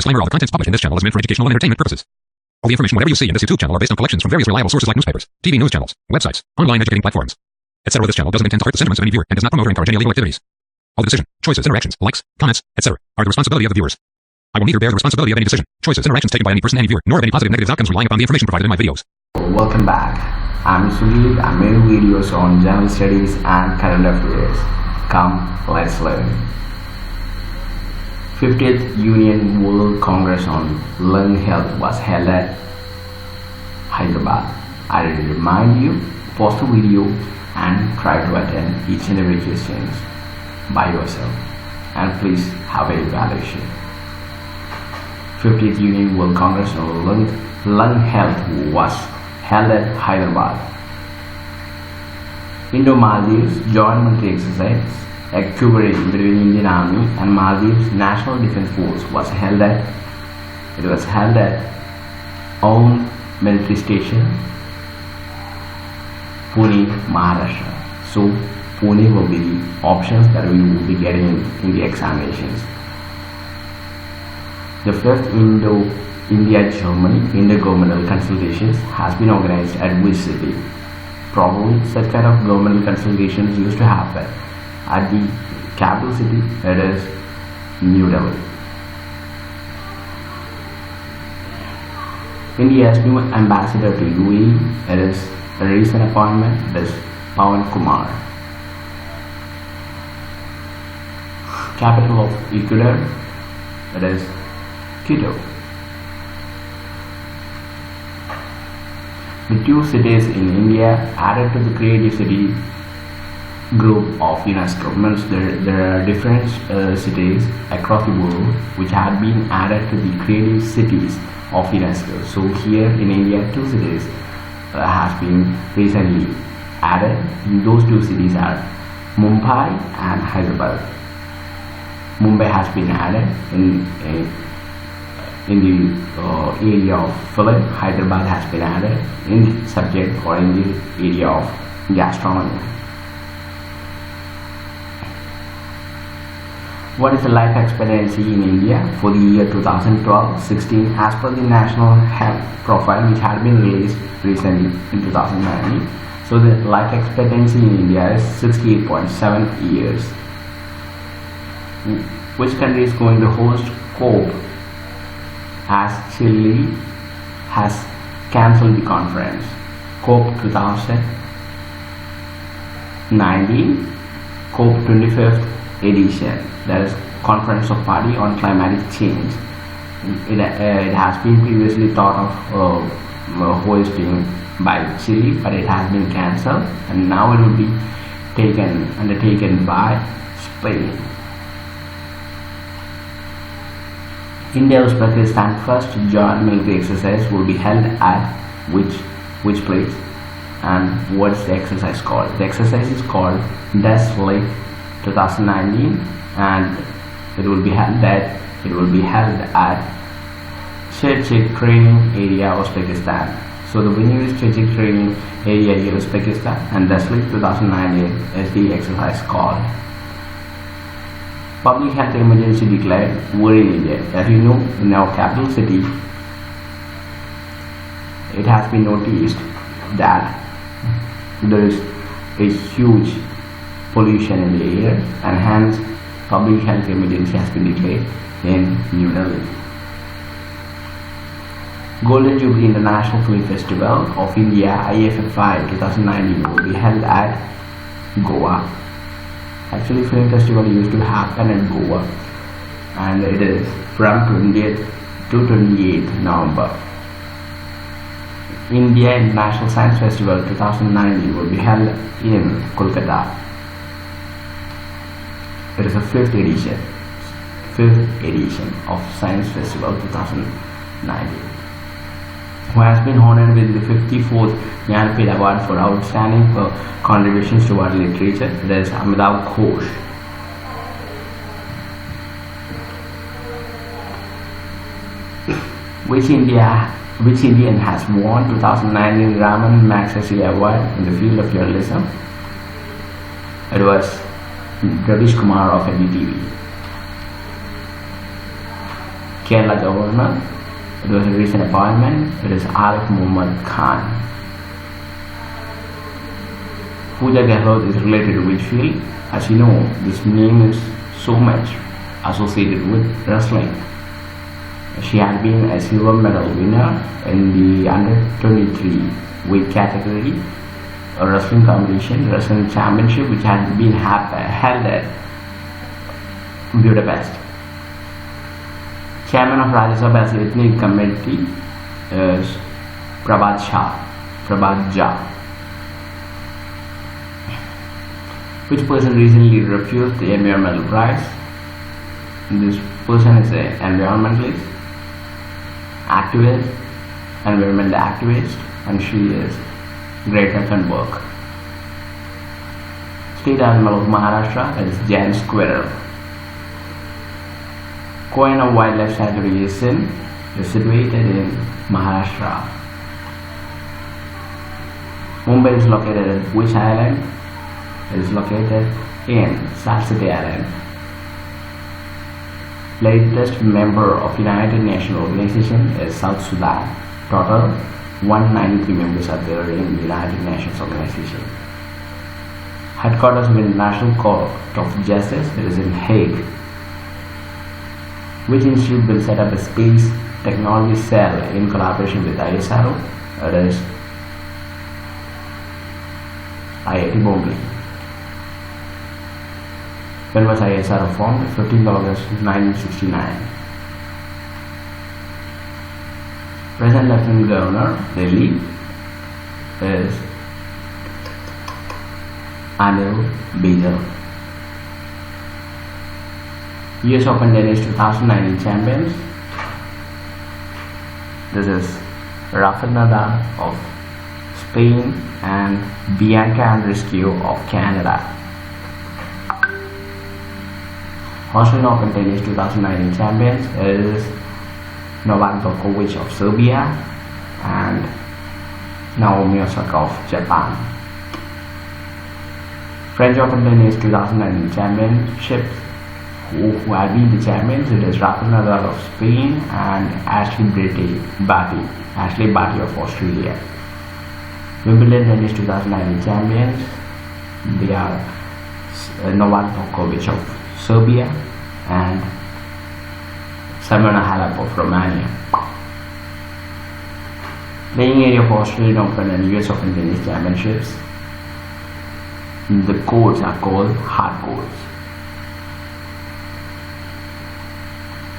Disclaimer: all the contents published in this channel is meant for educational and entertainment purposes. All the information, whatever you see in this YouTube channel, are based on collections from various reliable sources like newspapers, TV news channels, websites, online educating platforms, etc. This channel doesn't intend to hurt the sentiments of any viewer and does not promote or encourage any illegal activities. All the decision, choices, interactions, likes, comments, etc. are the responsibility of the viewers. I will neither bear the responsibility of any decision, choices, interactions taken by any person, any viewer, nor of any positive negative outcomes relying upon the information provided in my videos. Welcome back. I'm Sujit. I made videos on general studies and current affairs. Come, let's learn. 50th Union World Congress on Lung Health was held at Hyderabad. I remind you, pause the video and try to attend each and every questions by yourself, and please have a evaluation. 50th Union World Congress on Lung Health was held at Hyderabad. Indo-Maldives Joint Military Exercise, a cooperation between Indian Army and Maldives National Defence Force was held at own military station, Pune, Maharashtra. So Pune will be the options that we will be getting in the examinations. The 5th India-Germany intergovernmental consultations has been organized at which city? Probably such kind of governmental consultations used to happen at the capital city, that is New Delhi. India's new ambassador to UAE, that is a recent appointment, that is Pawan Kumar. Capital of Ecuador, that is Quito. The two cities in India added to the Creative City group of UNESCO. Means there are different cities across the world which had been added to the Creative Cities of UNESCO. So here in India, two cities have been recently added. Those two cities are Mumbai and Hyderabad. Mumbai has been added in the area of film. Hyderabad has been added in the subject or in the area of gastronomy. What is the life expectancy in India for the year 2012-16 as per the National Health Profile which had been released recently in 2019? So the life expectancy in India is 68.7 years. Which country is going to host COP, as Chile has cancelled the conference? COP 2019, COP 25th edition, that is Conference of Party on Climatic Change. It has been previously thought of hosting by Chile, but it has been cancelled, and now it will be undertaken by Spain. India-Uzbekistan first joint military exercise will be held at which place, and what is the exercise called? The exercise is called Death Lake 2019, and it will be held at Chechik Training Area, Uzbekistan. So the venue is Chechik Training Area, Uzbekistan, and Death Lake 2019 is the exercise called. Public health emergency declared where in India. As you know, in our capital city, it has been noticed that there is a huge pollution in the air, and hence public health emergency has been declared in New Delhi. Golden Jubilee International Film Festival of India IFFI 2019 will be held at Goa. Actually, film festival used to happen in Goa, and it is from 20th to 28th November. India International Science Festival 2019 will be held in Kolkata. It is a fifth edition of Science Festival 2019. Who has been honored with the 54th Jnanpith Award for outstanding contributions to world literature. That is Amitav Ghosh. Which Indian has won 2019 Raman Magsaysay Award in the field of journalism? It was Ravish Kumar of NDTV. Kerala governor. It was a recent appointment. It is Arif Muhammad Khan. Pooja Gehlot is related to which field? As you know, this name is so much associated with wrestling. She has been a silver medal winner in the under 23 weight category, a wrestling competition, wrestling championship, which has been held at Budapest. Chairman of Rajya Sabha's Ethnic Committee is Prabhat Jha. Which person recently refused the environmental prize? This person is an environmentalist, activist, environmental activist, and she is Greta Thunberg. State animal of Maharashtra is giant squirrel. Koyana Wildlife Sanctuary is situated in Maharashtra. Mumbai is located at which island? It is located in Saraswati Island. Latest member of United Nations Organization is South Sudan. Total 193 members are there in the United Nations Organization. Headquarters of the International Court of Justice, it is in Hague. Which institute will set up a space technology cell in collaboration with ISRO? It is IIT Bombay. When was ISRO formed? 15th August 1969. Present Lieutenant Governor Delhi is Anil Baijal. US Open Tennis 2019 champions. This is Rafael Nadal of Spain and Bianca Andreescu of Canada. Australian Open Tennis 2019 champions is Novak Djokovic of Serbia and Naomi Osaka of Japan. French Open Tennis 2019 championships, who have been the champions, it is Rafael Nadal of Spain and Ashley Barty of Australia. Wimbledon Tennis 2019 champions, they are Novak Djokovic of Serbia and Simona Halep of Romania. Playing area of Australian Open and US Open Tennis championships, the courts are called hard courts.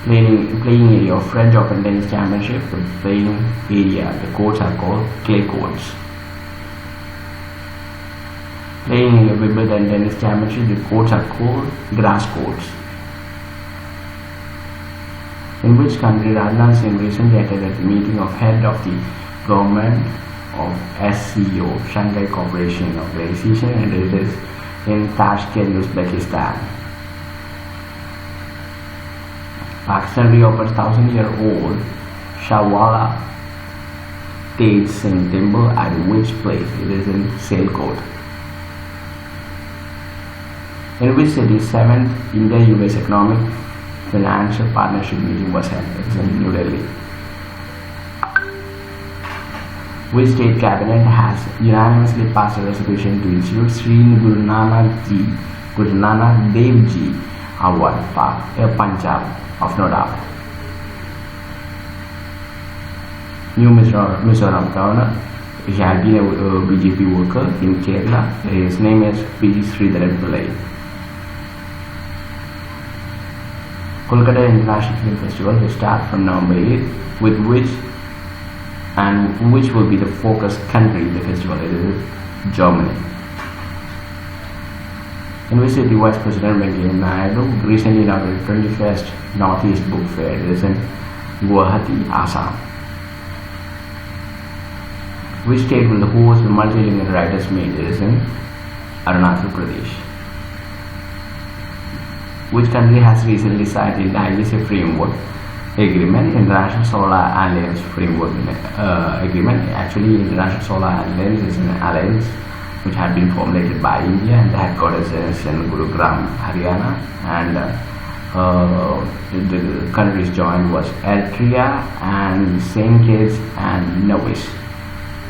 Playing area of French Open Tennis Championship, the playing area, the courts are called clay courts. Playing area of Wimbledon Tennis Championship, the courts are called grass courts. In which country Rajnath Singh recently attended the meeting of head of the government of SCO, Shanghai Cooperation Organization, and it is in Tashkent, Uzbekistan. Pakistan reopens 1,000-year-old Shawala Tej Singh Temple at which place? It is in Sialkot. In which city 7th India-US Economic Financial Partnership meeting was held? It is in New Delhi. Which state cabinet has unanimously passed a resolution to institute Sri Guru Nanak Dev Ji Award Park, Punjab of no doubt. New Mizoram governor, he had been a BJP worker in Kerala. His name is P. Sridharan Pillai. Kolkata International Film Festival will start from November 8th, with which will be the focus country in the festival? It is Germany. In which city Vice President Venkaiah Naidu recently inaugurated 21st Northeast Book Fair? It is in Guwahati, Assam. Which state will host the multilingual writers meet? It is in Arunachal Pradesh. Which country has recently signed the IAS framework agreement, International Solar Alliance framework agreement? Actually, International Solar Alliance is an alliance which had been formulated by India, and the headquarters is in Gurugram, Haryana, and the countries joined was Eritrea and St. Kitts and Nevis.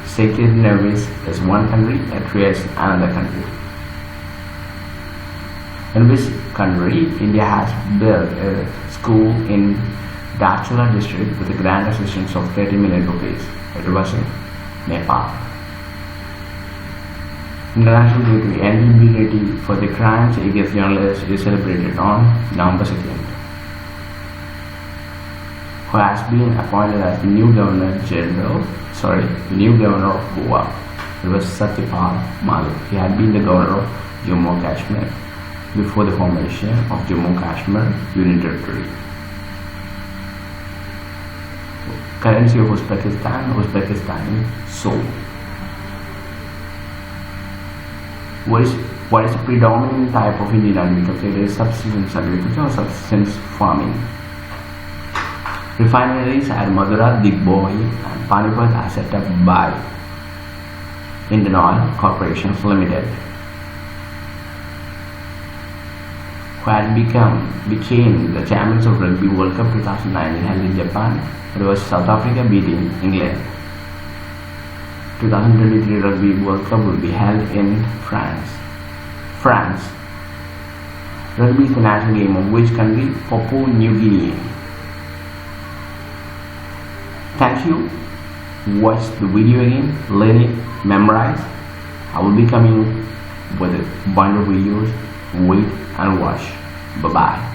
St. Kitts and Nevis is one country, Eritrea is another country. In which country India has built a school in Dachala district with a grant assistance of 30 million rupees. It was in Nepal. International Day to End Impunity for the crimes against journalists is celebrated on November 2nd. Who has been appointed as the new governor of Goa. It was Satyapal Malik. He had been the governor of Jammu and Kashmir before the formation of Jammu and Kashmir Union Territory. Currency of Uzbekistan soul. What is the predominant type of Indian agriculture? It is subsistence agriculture or subsistence farming. Refineries at Madura, Digboi and Panipat are set up by Indian Oil Corporations Limited, who had became the champions of Rugby World Cup 2019 held in Japan. It was South Africa beating England. 2023 Rugby World Cup will be held in France. Rugby is the national game of which country? Papua New Guinea. Thank you. Watch the video again, learn it, memorize. I will be coming with a bunch of videos. Wait and watch. Bye bye.